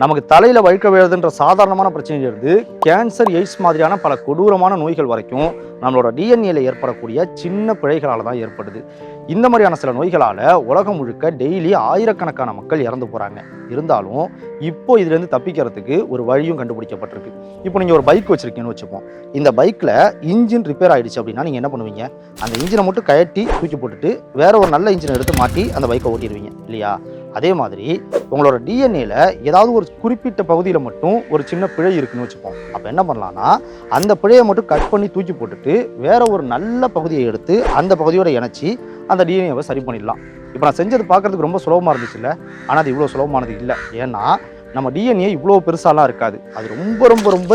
நமக்கு தலையில் வழுக்க விழுதுன்ற சாதாரணமான பிரச்சனையிலிருந்து கேன்சர், எய்ட்ஸ் மாதிரியான பல கொடூரமான நோய்கள் வரைக்கும் நம்மளோட டிஎன்ஏல ஏற்படக்கூடிய சின்ன பிழைகளால் தான் ஏற்படுது. இந்த மாதிரியான சில நோய்களால் உலகம் முழுக்க டெய்லி ஆயிரக்கணக்கான மக்கள் இறந்து போகிறாங்க. இருந்தாலும் இப்போ இதுலேருந்து தப்பிக்கிறதுக்கு ஒரு வழியும் கண்டுபிடிக்கப்பட்டிருக்கு. இப்போ நீங்கள் ஒரு பைக் வச்சுருக்கீங்கன்னு வச்சுப்போம். இந்த பைக்கில் இன்ஜின் ரிப்பேர் ஆகிடுச்சு அப்படின்னா நீங்கள் என்ன பண்ணுவீங்க? அந்த இன்ஜினை மட்டும் கழட்டி தூக்கி போட்டுட்டு வேற ஒரு நல்ல இன்ஜினை எடுத்து மாட்டி அந்த பைக்கை ஓட்டிடுவீங்க இல்லையா? அதே மாதிரி உங்களோட டிஎன்ஏல ஏதாவது ஒரு குறிப்பிட்ட பகுதியில் மட்டும் ஒரு சின்ன பிழை இருக்குன்னு வச்சுப்போம். அப்போ என்ன பண்ணலான்னா, அந்த பிழையை மட்டும் கட் பண்ணி தூக்கி போட்டுட்டு வேற ஒரு நல்ல பகுதியை எடுத்து அந்த பகுதியோட இணைச்சி அந்த டிஎன்ஏவை சரி பண்ணிடலாம். இப்போ நான் செஞ்சது பார்க்குறதுக்கு ரொம்ப சுலபமாக இருந்துச்சு இல்லை? ஆனால் அது இவ்வளோ சுலபமானது இல்லை. ஏன்னா நம்ம டிஎன்ஏ இவ்வளோ பெருசாலாம் இருக்காது. அது ரொம்ப ரொம்ப ரொம்ப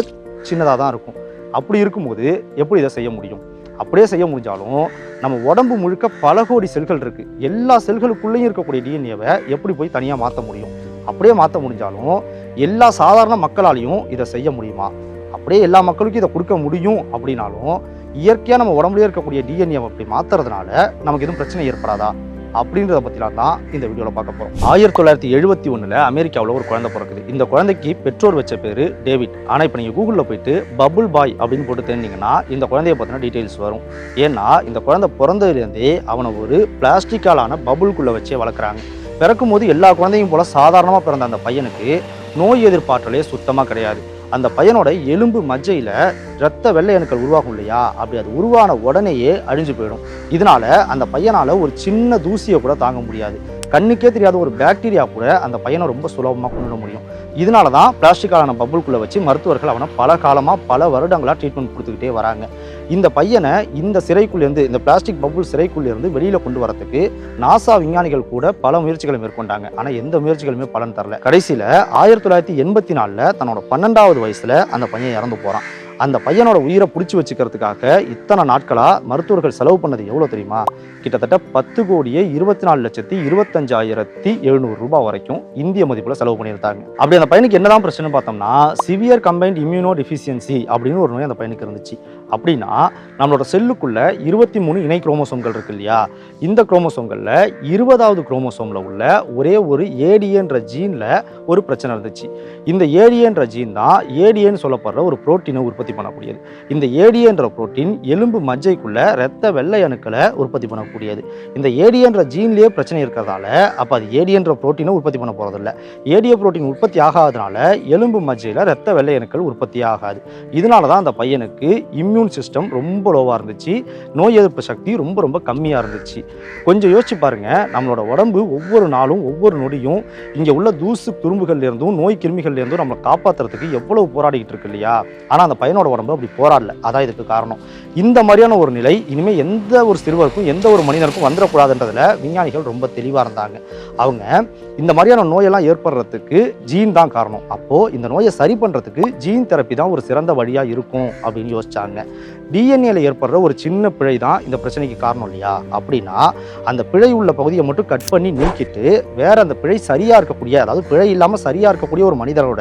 சின்னதாக தான் இருக்கும். அப்படி இருக்கும்போது எப்படி இதை செய்ய முடியும்? அப்படியே செய்ய முடிஞ்சாலும் நம்ம உடம்பு முழுக்க பல கோடி செல்கள் இருக்குது. எல்லா செல்களுக்குள்ளேயும் இருக்கக்கூடிய டிஎன்ஏவை எப்படி போய் தனியாக மாற்ற முடியும்? அப்படியே மாற்ற முடிஞ்சாலும் எல்லா சாதாரண மக்களாலையும் இதை செய்ய முடியுமா? அப்படியே எல்லா மக்களுக்கும் இதை கொடுக்க முடியும் அப்படின்னாலும் இயற்கையாக நம்ம உடம்புலேயே இருக்கக்கூடிய டிஎன்ஏவை அப்படி மாற்றுறதுனால நமக்கு எதுவும் பிரச்சனை ஏற்படாதா அப்படின்றத பற்றிலாம் தான் இந்த வீடியோவில் பார்க்க போகிறோம். 1971 அமெரிக்காவில் ஒரு குழந்தை பிறக்குது. இந்த குழந்தைக்கு பெற்றோர் வச்ச பேர் டேவிட். ஆனால் இப்போ நீங்கள் கூகுளில் போயிட்டு பபுள் பாய் அப்படின்னு போட்டு தெரிஞ்சிங்கன்னா இந்த குழந்தைய பற்றின டீட்டெயில்ஸ் வரும். ஏன்னா இந்த குழந்தை பிறந்ததுலேருந்தே அவனை ஒரு பிளாஸ்டிக்காலான பபுள்குள்ளே வச்சே வளர்க்குறாங்க. பிறக்கும் போது எல்லா குழந்தையும் போல் சாதாரணமாக பிறந்த அந்த பையனுக்கு நோய் எதிர்ப்பாற்றலே சுத்தமாக கிடையாது. அந்த பையனோட எலும்பு மஜ்ஜையில் இரத்த வெள்ளை அணுக்கள் உருவாகும் இல்லையா? அப்படி அது உருவான உடனேயே அழிஞ்சு போயிடும். இதனால அந்த பையனால் ஒரு சின்ன தூசியை கூட தாங்க முடியாது. கண்ணுக்கே தெரியாத ஒரு பாக்டீரியா கூட அந்த பையனை ரொம்ப சுலபமாக கொண்டு முடியும். இதனால தான் பிளாஸ்டிக்காலான பபுள்குள்ளே வச்சு மருத்துவர்கள் அவனை பல காலமாக பல வருடங்களாக ட்ரீட்மெண்ட் கொடுத்துக்கிட்டே வராங்க. இந்த பையனை இந்த சிறைக்குள்ளேருந்து, இந்த பிளாஸ்டிக் பபுள் சிறைக்குள்ளேருந்து வெளியில் கொண்டு வரத்துக்கு நாசா விஞ்ஞானிகள் கூட பல முயற்சிகளை மேற்கொண்டாங்க. ஆனால் எந்த முயற்சிகளுமே பலன் தரல. கடைசியில் 1984 தன்னோட 12வது வயசில் அந்த பையன் இறந்து போகிறான். அந்த பையனோட உயிரை பிடிச்சி வச்சுக்கிறதுக்காக இத்தனை நாட்களாக மருத்துவர்கள் செலவு பண்ணது எவ்வளோ தெரியுமா? கிட்டத்தட்ட 10,24,25,700 ரூபாய் வரைக்கும் இந்திய மதிப்பில் செலவு பண்ணியிருந்தாங்க. அப்படி அந்த பையனுக்கு என்னதான் பிரச்சனை பார்த்தோம்னா, சிவியர் கம்பைன்ட் இம்யூனோ டெஃபிஷியன்சி அப்படின்னு ஒரு நோய் அந்த பையனுக்கு இருந்துச்சு. அப்படின்னா நம்மளோட செல்லுக்குள்ள 23 இணை குரோமோசோம்கள் இருக்கு இல்லையா? இந்த குரோமோசோம்களில் 20வது குரோமோசோமில் உள்ள ஒரே ஒரு ஏடிஏன்ற ஜீனில் ஒரு பிரச்சனை இருந்துச்சு. இந்த ஏடிஏன்ற ஜீன் தான் ஏடிஏன்னு சொல்லப்படுற ஒரு புரோட்டீனை உற்பத்தி பண்ணக்கூடியது. இந்த ஏடிஏன்ற புரோட்டீன் எலும்பு மஜ்ஜைக்குள்ள இரத்த வெள்ளை அணுக்களை உற்பத்தி பண்ணக்கூடியது. இந்த ஏடிஏன்ற ஜீன்லேயே பிரச்சனை இருக்கிறதால அப்போ அது ஏடிஏன்ற புரோட்டீனை உற்பத்தி பண்ண போகிறதில்ல. ஏடிஏ புரோட்டீன் உற்பத்தி ஆகாதனால எலும்பு மஜ்ஜையில் இரத்த வெள்ளை அணுக்கள் உற்பத்தி ஆகாது. இதனால தான் அந்த பையனுக்கு இம்யூன் சிஸ்டம் ரொம்ப லோவாக இருந்துச்சு. நோய் எதிர்ப்பு சக்தி ரொம்ப ரொம்ப கம்மியாக இருந்துச்சு. கொஞ்சம் யோசிச்சு பாருங்க, நம்மளோட உடம்பு ஒவ்வொரு நாளும் ஒவ்வொரு நொடியும் இங்கே உள்ள தூசு துரும்புகள்ல இருந்தும் நோய் கிருமிகள்ல இருந்தும் நம்மளை காப்பாற்றுறதுக்கு எவ்வளவு போராடிக்கிட்டு இருக்கு இல்லையா? ஆனால் அந்த பையனோட உடம்பு அப்படி போராடல. அதான் இதுக்கு காரணம். இந்த மாதிரியான ஒரு நிலை இனிமேல் எந்த ஒரு சிறுவருக்கும் எந்த ஒரு மனிதனுக்கும் வந்துடக்கூடாதுன்றதுல விஞ்ஞானிகள் ரொம்ப தெளிவாக இருந்தாங்க. அவங்க இந்த மாதிரியான நோயெல்லாம் ஏற்படுறதுக்கு ஜீன் தான் காரணம். அப்போது இந்த நோயை சரி பண்ணுறதுக்கு ஜீன் தெரப்பி தான் ஒரு சிறந்த வழியாக இருக்கும் அப்படின்னு யோசிச்சாங்க. டிஎன்ஏல ஏற்படுற ஒரு சின்ன பிழை தான் இந்த பிரச்சனைக்கு காரணம் இல்லையா? அப்படின்னா அந்த பிழை உள்ள பகுதியை மட்டும் கட் பண்ணி நீக்கிட்டு வேற அந்த பிழை சரியாக இருக்கக்கூடிய, அதாவது பிழை இல்லாமல் சரியாக இருக்கக்கூடிய ஒரு மனிதனோட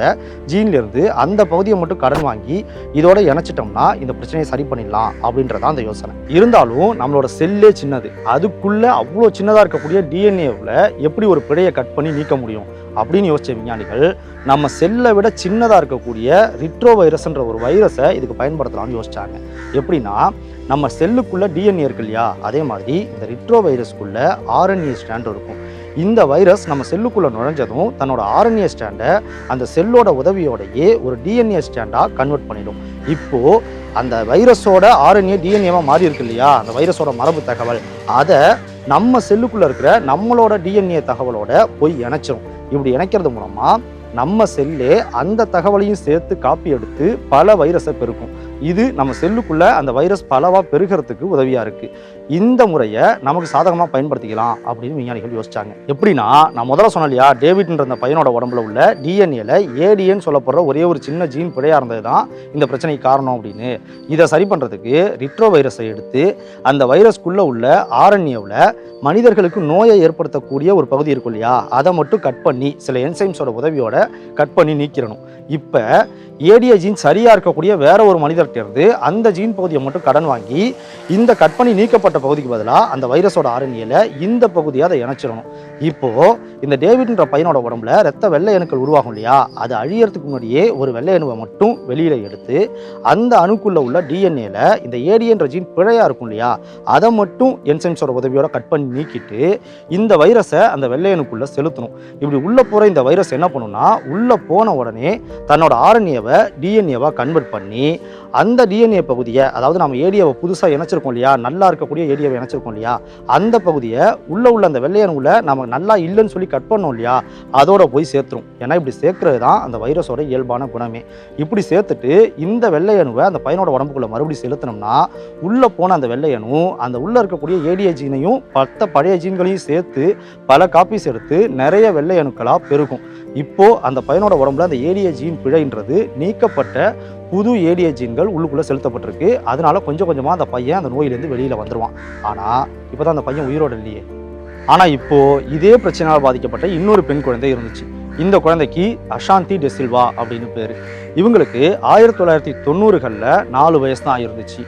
ஜீன்லேருந்து அந்த பகுதியை மட்டும் கடன் வாங்கி இதோட இணைச்சிட்டோம்னா இந்த பிரச்சனையை சரி பண்ணிடலாம் அப்படின்றதான் அந்த யோசனை. இருந்தாலும் நம்மளோட செல்லே சின்னது. அதுக்குள்ள அவ்வளோ சின்னதாக இருக்கக்கூடிய டிஎன்ஏவில் எப்படி ஒரு பிழையை கட் பண்ணி நீக்க முடியும் அப்படின்னு யோசிச்ச விஞ்ஞானிகள் நம்ம செல்லை விட சின்னதாக இருக்கக்கூடிய ரிட்ரோ வைரஸ்ன்ற ஒரு வைரஸை இதுக்கு பயன்படுத்தலாம்னு யோசிச்சாங்க. எப்படின்னா, நம்ம செல்லுக்குள்ள டிஎன்ஏ இருக்கு இல்லையா? அதே மாதிரி இந்த ரிட்ரோ வைரஸ்க்குள்ள ஆர்என்ஏ ஸ்ட்ராண்ட் இருக்கும். இந்த வைரஸ் நம்ம செல்லுக்குள்ளே நுழைஞ்சதும் தன்னோட ஆர்என்ஏ ஸ்டாண்டை அந்த செல்லோட உதவியோடையே ஒரு டிஎன்ஏ ஸ்டாண்டாக கன்வெர்ட் பண்ணிடும். இப்போது அந்த வைரஸோட ஆர்என்ஏ டிஎன்ஏவாக மாறி இருக்கு இல்லையா? அந்த வைரஸோட மரபு தகவல் அதை நம்ம செல்லுக்குள்ளே இருக்கிற நம்மளோட டிஎன்ஏ தகவலோட போய் இணைச்சிரும். இப்படி இணைக்கிறது மூலமாக நம்ம செல்லே அந்த தகவலையும் சேர்த்து காப்பி எடுத்து பல வைரஸை பெருக்கும். இது நம்ம செல்லுக்குள்ள அந்த வைரஸ் பலவாக பெருகிறதுக்கு உதவியாக இருக்குது. இந்த முறையை நமக்கு சாதகமாக பயன்படுத்திக்கலாம் அப்படின்னு விஞ்ஞானிகள் யோசிச்சாங்க. எப்படின்னா, நான் முதல்ல சொன்னேன் இல்லையா, டேவிட்ன்ற அந்த பையனோட உடம்புல உள்ள டிஎன்ஏல ஏடிஏன்னு சொல்லப்படுற ஒரே ஒரு சின்ன ஜீன் பிழையாக இருந்தது தான் இந்த பிரச்சனைக்கு காரணம் அப்படின்னு. இதை சரி பண்ணுறதுக்கு ரிட்ரோ வைரஸை எடுத்து அந்த வைரஸ்க்குள்ளே உள்ள ஆர்என்ஏவில் மனிதர்களுக்கு நோயை ஏற்படுத்தக்கூடிய ஒரு பகுதி இருக்கும் இல்லையா, அதை மட்டும் கட் பண்ணி சில என்சைம்ஸோட உதவியோட கட் பண்ணி நீக்கிடணும். இப்போ ஏடிஏ ஜீன் சரியாக இருக்கக்கூடிய வேற ஒரு மனிதர்கிட்ட இருந்து அந்த ஜீன் பகுதியை மட்டும் கடன் வாங்கி இந்த கட் பண்ணி நீக்கப்பட்ட பகுதிக்கு பதிலாக அந்த வைரஸோட ஆர்என்ஏல இந்த பகுதியை அதை இணைச்சிடணும். இப்போ இந்த டேவிட்ன்ற பையனோட உடம்புல ரத்த வெள்ளை அணுக்கள் உருவாகும் இல்லையா, அது அழியறதுக்கு முன்னாடியே ஒரு வெள்ளை அணுவை மட்டும் வெளியில எடுத்து அந்த அணுக்குள்ள உள்ள டிஎன்ஏல இந்த ஏடிஎன்ற ஜீன் பிழையா இருக்கும் இல்லையா, அதை மட்டும் என்சைம்ஸோட உதவியோட கட் பண்ணி நீக்கிட்டு இந்த வைரஸை அந்த வெள்ளை அணுக்குள்ள செலுத்தணும். இப்படி உள்ள போற இந்த வைரஸ் என்ன பண்ணும்னா, உள்ள போன உடனே தன்னோட ஆர்என்ஏவை டிஎன்ஏவா கன்வெர்ட் பண்ணி அந்த டிஎன்ஏ பகுதியை, அதாவது நம்ம ஏடிஏவை புதுசாக இணைச்சிருக்கோம் இல்லையா, நல்லா இருக்கக்கூடிய ஏடிஏவை இணைச்சிருக்கோம் இல்லையா, அந்த பகுதியை உள்ள அந்த வெள்ளை அணுவில் நம்ம நல்லா இல்லைன்னு சொல்லி கட் பண்ணோம் இல்லையா, அதோட போய் சேர்த்துரும். ஏன்னா இப்படி சேர்க்கறது தான் அந்த வைரஸோட இயல்பான குணமே. இப்படி சேர்த்துட்டு இந்த வெள்ளை அணுவை அந்த பையனோட உடம்புக்குள்ள மறுபடியும் செலுத்தினோம்னா உள்ள போன அந்த வெள்ளை அணு அந்த உள்ள இருக்கக்கூடிய ஏடிஏ ஜீனையும் 10 பழைய ஜீன்களையும் சேர்த்து பல காப்பீஸ் எடுத்து நிறைய வெள்ளை அணுக்களா பெருகும். இப்போ அந்த பையனோட உடம்புல அந்த ஏடிஏ ஜீன் பிழைன்றது நீக்கப்பட்ட புது ஏடிஏ ஜீன்கள் உள்ளுக்குள்ள செலுத்தப்பட்டிருக்கு. அதனால கொஞ்சம் கொஞ்சமா அந்த பையன் அந்த நோயிலேருந்து வெளியில வந்துருவான். ஆனா இப்பதான் அந்த பையன் உயிரோட இல்லையே. ஆனா இப்போ இதே பிரச்சனையால் பாதிக்கப்பட்ட இன்னொரு பெண் குழந்தை இருந்துச்சு. இந்த குழந்தைக்கு அஷாந்தி டெசில்வா அப்படின்னு பேரு. இவங்களுக்கு 1990களில் 4 வயசு தான் ஆயிருந்துச்சு.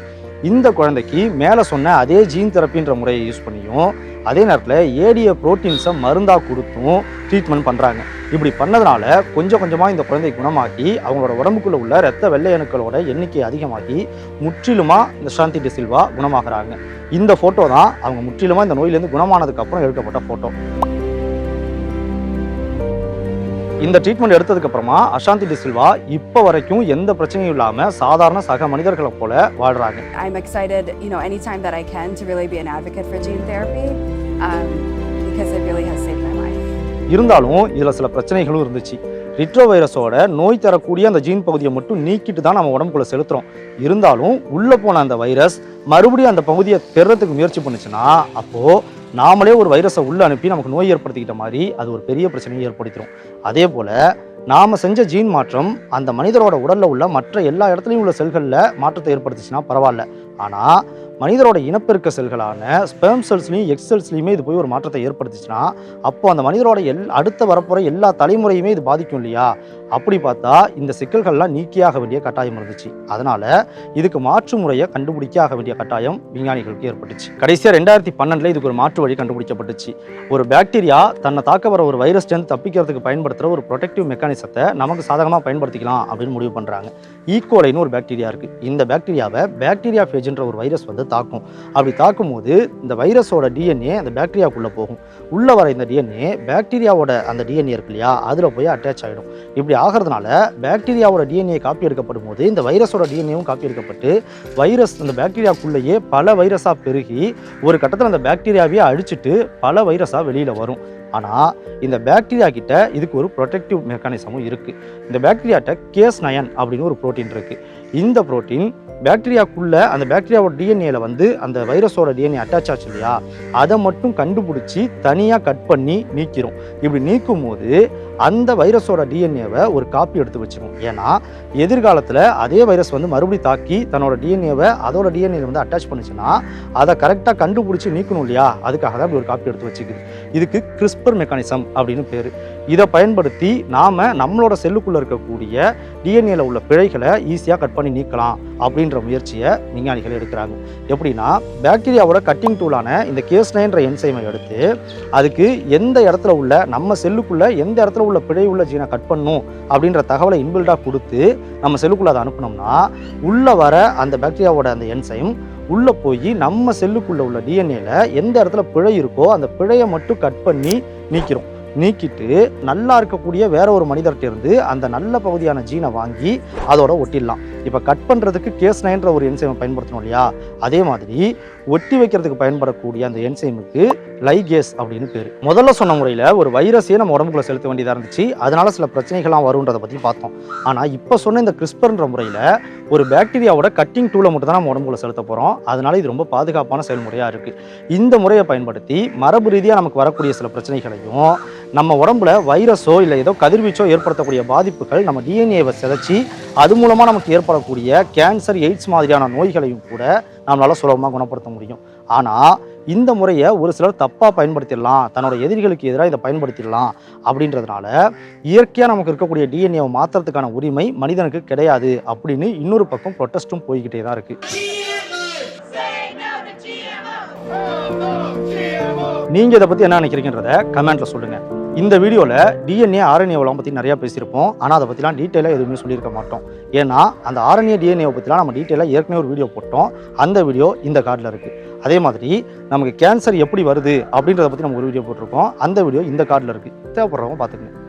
இந்த குழந்தைக்கு மேலே சொன்ன அதே ஜீன் தெரப்பின்ற முறையை யூஸ் பண்ணியும் அதே நேரத்தில் ஏடிஏ புரோட்டீன்ஸை மருந்தாக கொடுத்தும் ட்ரீட்மெண்ட் பண்ணுறாங்க. இப்படி பண்ணதுனால கொஞ்சம் கொஞ்சமாக இந்த குழந்தை குணமாக்கி அவங்களோட உடம்புக்குள்ளே உள்ள ரத்த வெள்ளை அணுக்களோட எண்ணிக்கை அதிகமாகி முற்றிலுமாக இந்த அஷாந்தி டெசில்வா குணமாகறாங்க. இந்த ஃபோட்டோ தான் அவங்க முற்றிலுமாக இந்த நோயிலேருந்து குணமானதுக்கு அப்புறம் எடுக்கப்பட்ட ஃபோட்டோ. இந்த ட்ரீட்மெண்ட் எடுத்ததுக்கு அப்புறமா அஷாந்தி டெசில்வா இப்போ வரைக்கும் எந்த பிரச்சனையும் இல்லாம சாதாரண சக மனிதர்களை போல வாழ்றாங்க. I'm excited, anytime that I can to really be an advocate for gene therapy because it really has saved my life. இருந்தாலும் இதுல சில பிரச்சனைகளும் இருந்துச்சு. ரிட்ரோ வைரஸோட நோய் தரக்கூடிய அந்த ஜீன் பகுதியை மட்டும் நீக்கிட்டு தான் நம்ம உடம்புக்குள்ள செலுத்துறோம். இருந்தாலும் உள்ள போன அந்த வைரஸ் மறுபடியும் அந்த பகுதியை பெறறதுக்கு முயற்சி பண்ணுச்சுன்னா அப்போ நாமளே ஒரு வைரஸை உள்ள அனுப்பி நமக்கு நோய் ஏற்படுத்திக்கிட்ட மாதிரி அது ஒரு பெரிய பிரச்சனையை ஏற்படுத்திடும். அதே போல நாம செஞ்ச ஜீன் மாற்றம் அந்த மனிதரோட உடல்ல உள்ள மற்ற எல்லா இடத்துலையும் உள்ள செல்களில் மாற்றத்தை ஏற்படுத்துச்சுன்னா பரவாயில்ல. ஆனால் மனிதரோட இனப்பெருக்க செல்களான ஸ்பெர்ம் செல்ஸ்லையும் எக்ஸ் செல்ஸ்லையுமே இது போய் ஒரு மாற்றத்தை ஏற்படுத்துச்சுன்னா அப்போ அந்த மனிதரோட அடுத்த வரப்போகிற எல்லா தலைமுறையுமே இது பாதிக்கும் இல்லையா. அப்படி பார்த்தா இந்த சிக்கல்கள்லாம் நீக்கியாக வேண்டிய கட்டாயம் இருந்துச்சு. அதனால இதுக்கு மாற்று முறையை கண்டுபிடிக்க வேண்டிய கட்டாயம் விஞ்ஞானிகளுக்கு ஏற்பட்டுச்சு. கடைசியாக 2012 இதுக்கு ஒரு மாற்று வழி கண்டுபிடிக்கப்பட்டுச்சு. ஒரு பாக்டீரியா தன்னை தாக்க வர ஒரு வைரஸ் தப்பிக்கிறதுக்கு பயன்படுத்துகிற ஒரு ப்ரொடெக்டிவ் மெக்கானிசத்தை நமக்கு சாதகமாக பயன்படுத்திக்கலாம் அப்படின்னு முடிவு பண்ணுறாங்க. ஈகோலைன்னு ஒரு பாக்டீரியா இருக்குது. இந்த பாக்டீரியாவை பாக்டீரியா ஃபேஜ்ன்ற ஒரு வைரஸ் தாக்கும். அப்படி தாக்கும் போது இந்த வைரஸோட டிஎன்ஏ அந்த பாக்டீரியாவுக்குள்ள போகும். உள்ள வர இந்த டிஎன்ஏ பாக்டீரியாவோட அந்த டிஎன்ஏ இருக்கு இல்லையா, அதுல போய் அட்டாச் ஆகிடும். இப்படி ஆகிறதுனால பாக்டீரியாவோட டிஎன்ஏ காப்பி எடுக்கப்படும் போது இந்த வைரஸோட டிஎன்ஏவும் காப்பி எடுக்கப்பட்டு வைரஸ் அந்த பாக்டீரியாக்குள்ளேயே பல வைரஸா பெருகி ஒரு கட்டத்தில் அந்த பாக்டீரியாவே அழிச்சிட்டு பல வைரஸா வெளியில வரும். ஆனால் இந்த பாக்டீரியா கிட்ட இதுக்கு ஒரு ப்ரொடெக்டிவ் மெக்கானிசமும் இருக்குது. இந்த பாக்டீரியாட்ட கேஸ்9 அப்படின்னு ஒரு புரோட்டீன் இருக்குது. இந்த புரோட்டீன் பாக்டீரியாக்குள்ள அந்த பாக்டீரியாவோட டிஎன்ஏல அந்த வைரஸோட டிஎன்ஏ அட்டாச் ஆச்சு இல்லையா, அதை மட்டும் கண்டுபிடிச்சி தனியாக கட் பண்ணி நீக்கிறோம். இப்படி நீக்கும் போது அந்த வைரஸோட டிஎன்ஏவை ஒரு காப்பி எடுத்து வச்சிடும். ஏன்னா எதிர்காலத்தில் அதே வைரஸ் மறுபடியும் தாக்கி தன்னோட டிஎன்ஏவை அதோட டிஎன்ஏ அட்டாச் பண்ணுச்சுன்னா அதை கரெக்டாக கண்டுபிடிச்சி நீக்கணும் இல்லையா, அதுக்காக தான் ஒரு காப்பி எடுத்து வச்சுக்குது. இதுக்கு கிறிஸ்பர் மெக்கானிசம் அப்படின்னு பேர். இதை பயன்படுத்தி நாம் நம்மளோட செல்லுக்குள்ளே இருக்கக்கூடிய டிஎன்ஏல உள்ள பிழைகளை ஈஸியாக கட் பண்ணி நீக்கலாம் அப்படின்ற முயற்சியை விஞ்ஞானிகள் எடுக்கிறாங்க. எப்படின்னா பாக்டீரியாவோட கட்டிங் டூலான இந்த கேஸ்9ன்ற என்சைமை எடுத்து அதுக்கு எந்த இடத்துல உள்ள நம்ம செல்லுக்குள்ள எந்த இடத்துல உள்ள பிழை உள்ள ஜீனை கட் பண்ணும் அப்படின்ற தகவலை இன்பில்டாக கொடுத்து நம்ம செல்லுக்குள்ள அதை அனுப்பினோம்னா உள்ள வர அந்த பாக்டீரியாவோட அந்த என்சைம் உள்ள போய் நம்ம செல்லுக்குள்ள உள்ள டிஎன்ஏல எந்த இடத்துல பிழை இருக்கோ அந்த பிழையை மட்டும் கட் பண்ணி நீக்கிறோம். நீக்கிட்டு நல்லா இருக்கக்கூடிய வேற ஒரு மனிதர்கிட்ட இருந்து அந்த நல்ல பகுதியான ஜீனை வாங்கி அதோட ஒட்டிடலாம். இப்போ கட் பண்ணுறதுக்கு கேஸ்9ன்ற ஒரு என்சைமை பயன்படுத்தணும் இல்லையா, அதே மாதிரி ஒட்டி வைக்கிறதுக்கு பயன்படக்கூடிய அந்த என்சைமுக்கு லைகேஸ் அப்படின்னு பேர். முதல்ல சொன்ன முறையில் ஒரு வைரஸையே நம்ம உடம்புக்குள்ள செலுத்த வேண்டியதாக இருந்துச்சு. அதனால சில பிரச்சனைகள்லாம் வரும்ன்றதை பற்றி பார்த்தோம். ஆனால் இப்போ சொன்ன இந்த கிறிஸ்பர்ன்ற முறையில் ஒரு பாக்டீரியாவோட கட்டிங் டூலை மட்டும் தான் நம்ம உடம்புக்குள்ள செலுத்த போகிறோம். அதனால இது ரொம்ப பாதுகாப்பான செயல்முறையாக இருக்குது. இந்த முறையை பயன்படுத்தி மரபு ரீதியாக நமக்கு வரக்கூடிய சில பிரச்சனைகளையும் நம்ம உடம்புல வைரஸோ இல்லை ஏதோ கதிர்வீச்சோ ஏற்படுத்தக்கூடிய பாதிப்புகள் நம்ம டிஎன்ஏவை சிதைச்சி அது மூலமாக நமக்கு ஏற்படக்கூடிய கேன்சர், எய்ட்ஸ் மாதிரியான நோய்களையும் கூட நம்மளால சுலபமாக குணப்படுத்த முடியும். ஆனால் இந்த முறையை ஒரு சிலர் தப்பாக பயன்படுத்திடலாம், தன்னோட எதிரிகளுக்கு எதிராக இதை பயன்படுத்திடலாம் அப்படின்றதுனால இயற்கையாக நமக்கு இருக்கக்கூடிய டிஎன்ஏவை மாற்றுறதுக்கான உரிமை மனிதனுக்கு கிடையாது அப்படின்னு இன்னொரு பக்கம் ப்ரொட்டஸ்ட்டும் போய்கிட்டே தான் இருக்குது. நீங்கள் இதை பற்றி என்ன நினைக்கிறீங்கன்றத கமெண்ட்டில் சொல்லுங்கள். இந்த வீடியோவில் டிஎன்ஏ ஆர்என்ஏவெல்லாம் பற்றி நிறையா பேசியிருப்போம், ஆனால் அதை பற்றிலாம் டீட்டெயிலாக எதுவுமே சொல்லியிருக்க மாட்டோம். ஏன்னா அந்த ஆர்என்ஏ டிஎன்ஏவை பற்றிலாம் நம்ம டீட்டெயிலாக ஏற்கனவே ஒரு வீடியோ போட்டோம். அந்த வீடியோ இந்த கார்டில் இருக்குது. அதே மாதிரி நமக்கு கேன்சர் எப்படி வருது அப்படின்றத பற்றி நம்ம ஒரு வீடியோ போட்டிருக்கோம். அந்த வீடியோ இந்த கார்டில் இருக்குது. தேவைப்படுறவங்க பார்த்துக்கங்க.